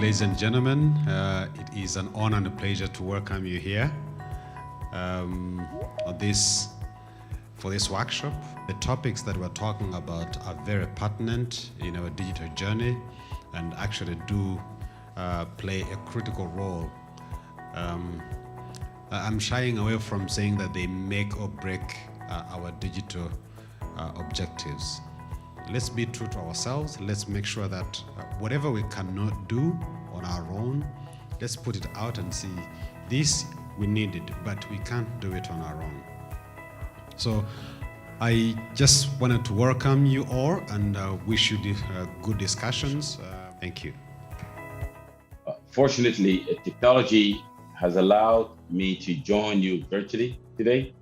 ladies and gentlemen. It is an honor and a pleasure to welcome you here for this workshop. The topics that we're talking about are very pertinent in our digital journey and actually do play a critical role. I'm shying away from saying that they make or break our digital objectives. Let's be true to ourselves. Let's make sure that whatever we cannot do on our own, let's put it out and see, this we need it, but we can't do it on our own. So I just wanted to welcome you all and wish you good discussions. Thank you. Fortunately, technology has allowed me to join you virtually today.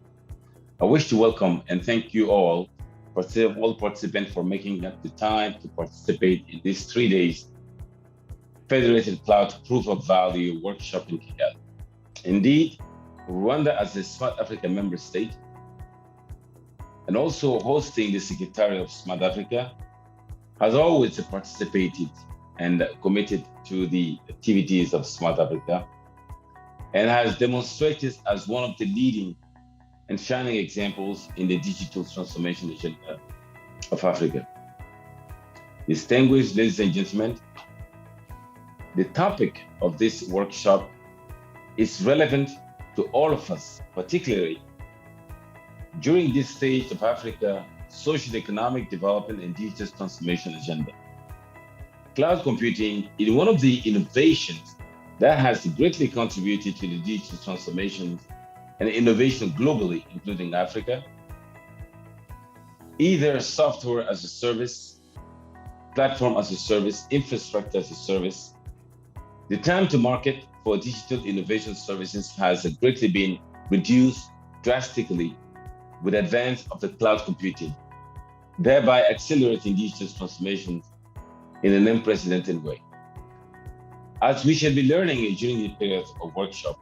I wish to welcome and thank you all participants for making up the time to participate in this 3 days Federated Cloud Proof of Value workshop in Kigali. Indeed, Rwanda as a Smart Africa member state and also hosting the Secretariat of Smart Africa has always participated and committed to the activities of Smart Africa and has demonstrated as one of the leading and shining examples in the digital transformation agenda of Africa. Distinguished ladies and gentlemen, the topic of this workshop is relevant to all of us, particularly during this stage of Africa socio-economic development and digital transformation agenda. Cloud computing is one of the innovations that has greatly contributed to the digital transformation and innovation globally, including Africa. Either software as a service, platform as a service, infrastructure as a service, the time to market for digital innovation services has greatly been reduced drastically with advance of the cloud computing, thereby accelerating digital transformation in an unprecedented way. As we shall be learning during the period of workshop,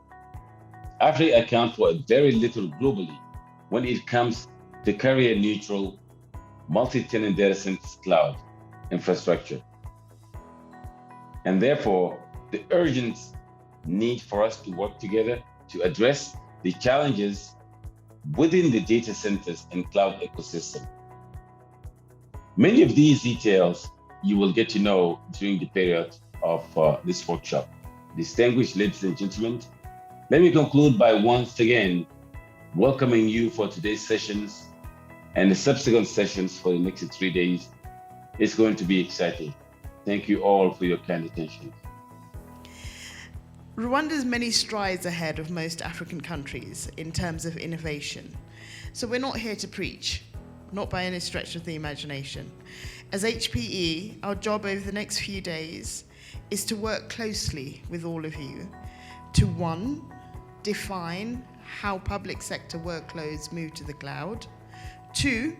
Africa accounts for very little globally when it comes to carrier-neutral, multi-tenant data centers cloud infrastructure. And therefore, the urgent need for us to work together to address the challenges within the data centers and cloud ecosystem. Many of these details you will get to know during the period of this workshop. Distinguished ladies and gentlemen, let me conclude by once again welcoming you for today's sessions and the subsequent sessions for the next 3 days. It's going to be exciting. Thank you all for your kind attention. Rwanda is many strides ahead of most African countries in terms of innovation. So we're not here to preach, not by any stretch of the imagination. As HPE, our job over the next few days is to work closely with all of you to, one, define how public sector workloads move to the cloud. Two,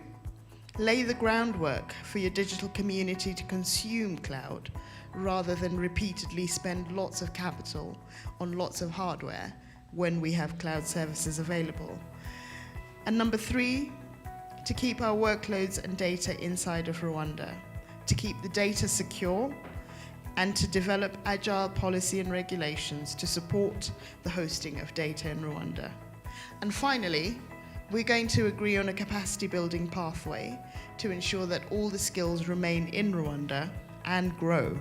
lay the groundwork for your digital community to consume cloud rather than repeatedly spend lots of capital on lots of hardware when we have cloud services available. And number three, to keep our workloads and data inside of Rwanda, to keep the data secure and to develop agile policy and regulations to support the hosting of data in Rwanda. And finally, we're going to agree on a capacity building pathway to ensure that all the skills remain in Rwanda and grow.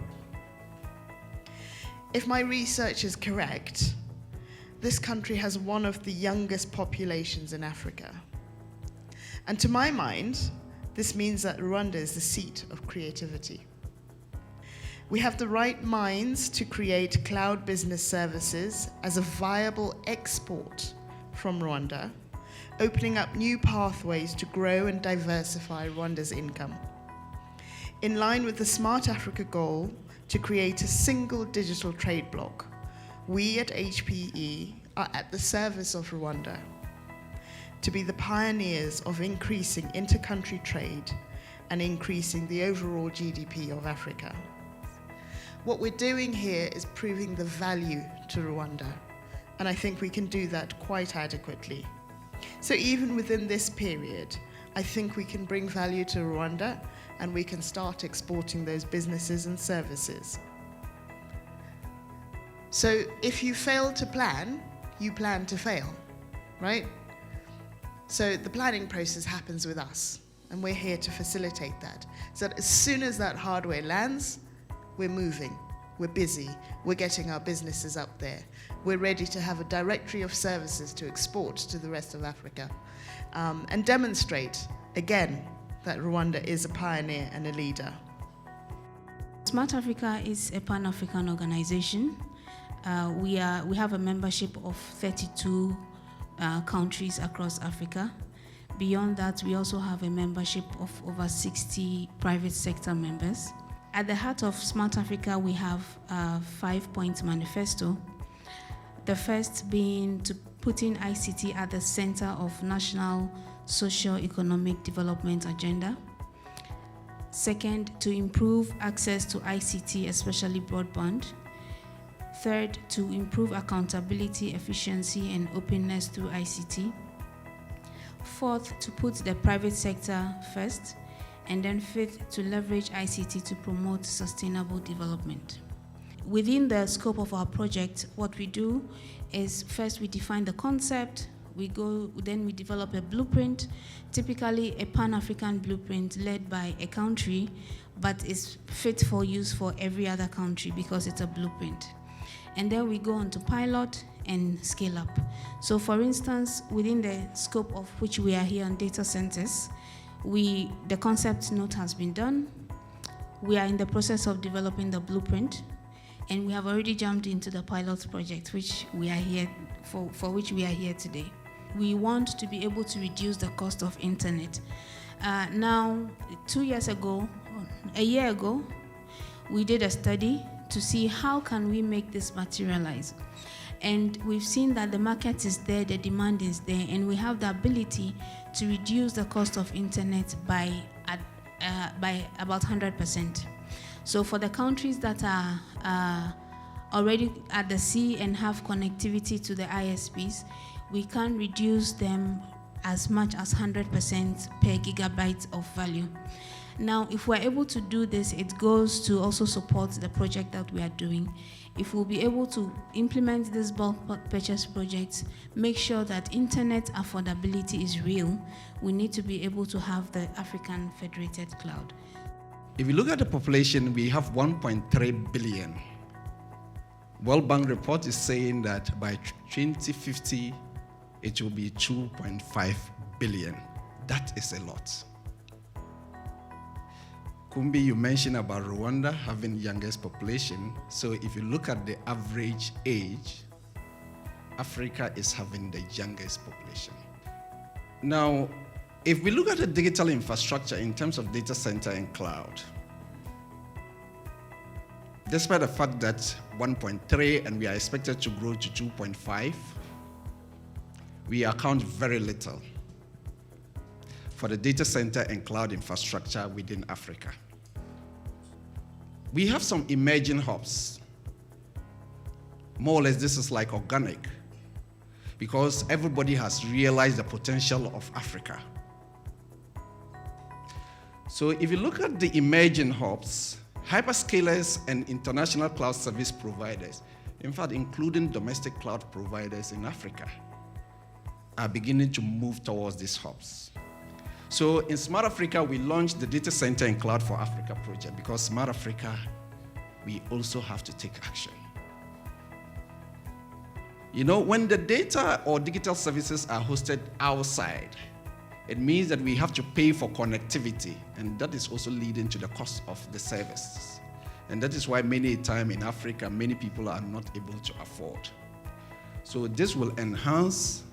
If my research is correct, this country has one of the youngest populations in Africa. And to my mind, this means that Rwanda is the seat of creativity. We have the right minds to create cloud business services as a viable export from Rwanda, opening up new pathways to grow and diversify Rwanda's income. In line with the Smart Africa goal to create a single digital trade bloc, we at HPE are at the service of Rwanda to be the pioneers of increasing inter-country trade and increasing the overall GDP of Africa. What we're doing here is proving the value to Rwanda, and I think we can do that quite adequately. So even within this period, I think we can bring value to Rwanda and we can start exporting those businesses and services. So if you fail to plan, you plan to fail, right? So the planning process happens with us, and we're here to facilitate that. So that as soon as that hardware lands, we're moving, we're busy, we're getting our businesses up there. We're ready to have a directory of services to export to the rest of Africa, and demonstrate, again, that Rwanda is a pioneer and a leader. Smart Africa is a Pan-African organization. We have a membership of 32 countries across Africa. Beyond that, we also have a membership of over 60 private sector members. At the heart of Smart Africa, we have a 5-point manifesto. The first being to put in ICT at the center of national socio-economic development agenda. Second, to improve access to ICT, especially broadband. Third, to improve accountability, efficiency, and openness through ICT. Fourth, to put the private sector first. And then fifth, to leverage ICT to promote sustainable development. Within the scope of our project, what we do is first we define the concept, then we develop a blueprint, typically a Pan-African blueprint led by a country, but is fit for use for every other country because it's a blueprint. And then we go on to pilot and scale up. So for instance, within the scope of which we are here on data centers, the concept note has been done. We are in the process of developing the blueprint, and we have already jumped into the pilot project, which we are here for which we are here today. We want to be able to reduce the cost of internet. Now, a year ago, we did a study to see how can we make this materialize. And we've seen that the market is there, the demand is there, and we have the ability to reduce the cost of internet by about 100%. So for the countries that are already at the sea and have connectivity to the ISPs, we can reduce them as much as 100% per gigabyte of value. Now, if we're able to do this, it goes to also support the project that we are doing. If we'll be able to implement this bulk purchase projects, make sure that internet affordability is real, we need to be able to have the African Federated Cloud. If you look at the population, we have 1.3 billion. World Bank report is saying that by 2050, it will be 2.5 billion. That is a lot. Kumbi, you mentioned about Rwanda having the youngest population. So if you look at the average age, Africa is having the youngest population. Now, if we look at the digital infrastructure in terms of data center and cloud, despite the fact that 1.3 and we are expected to grow to 2.5, we account very little for the data center and cloud infrastructure within Africa. We have some emerging hubs. More or less, this is like organic because everybody has realized the potential of Africa. So if you look at the emerging hubs, hyperscalers and international cloud service providers, in fact, including domestic cloud providers in Africa, are beginning to move towards these hubs. So in Smart Africa, we launched the Data Center and Cloud for Africa project because Smart Africa, we also have to take action. You know, when the data or digital services are hosted outside, it means that we have to pay for connectivity, and that is also leading to the cost of the services. And that is why many times in Africa, many people are not able to afford. So this will enhance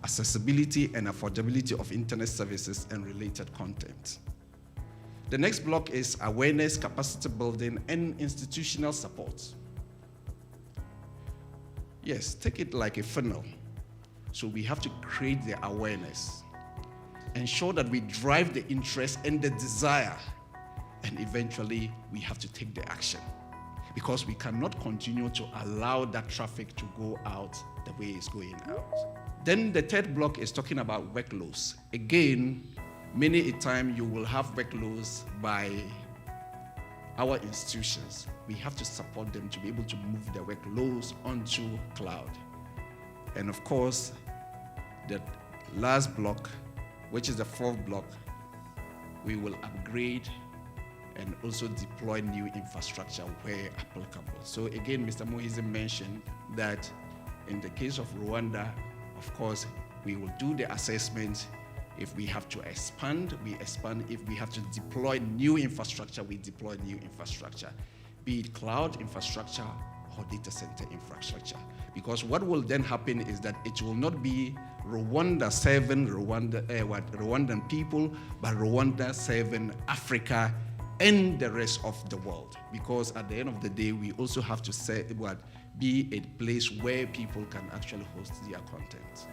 accessibility and affordability of internet services and related content. The next block is awareness, capacity building, and institutional support. Yes, take it like a funnel. So we have to create the awareness, ensure that we drive the interest and the desire, and eventually we have to take the action because we cannot continue to allow that traffic to go out the way it's going out. Then the third block is talking about workloads. Again, many a time you will have workloads by our institutions, we have to support them to be able to move their workloads onto cloud. And of course, the last block, which is the fourth block, we will upgrade and also deploy new infrastructure where applicable. So again, Mr. Mohize mentioned that in the case of Rwanda, of course, we will do the assessment. If we have to expand, we expand. If we have to deploy new infrastructure, we deploy new infrastructure, be it cloud infrastructure or data center infrastructure. Because what will then happen is that it will not be Rwanda serving Rwandan people, but Rwanda serving Africa and the rest of the world. Because at the end of the day, we also have to be a place where people can actually host their content.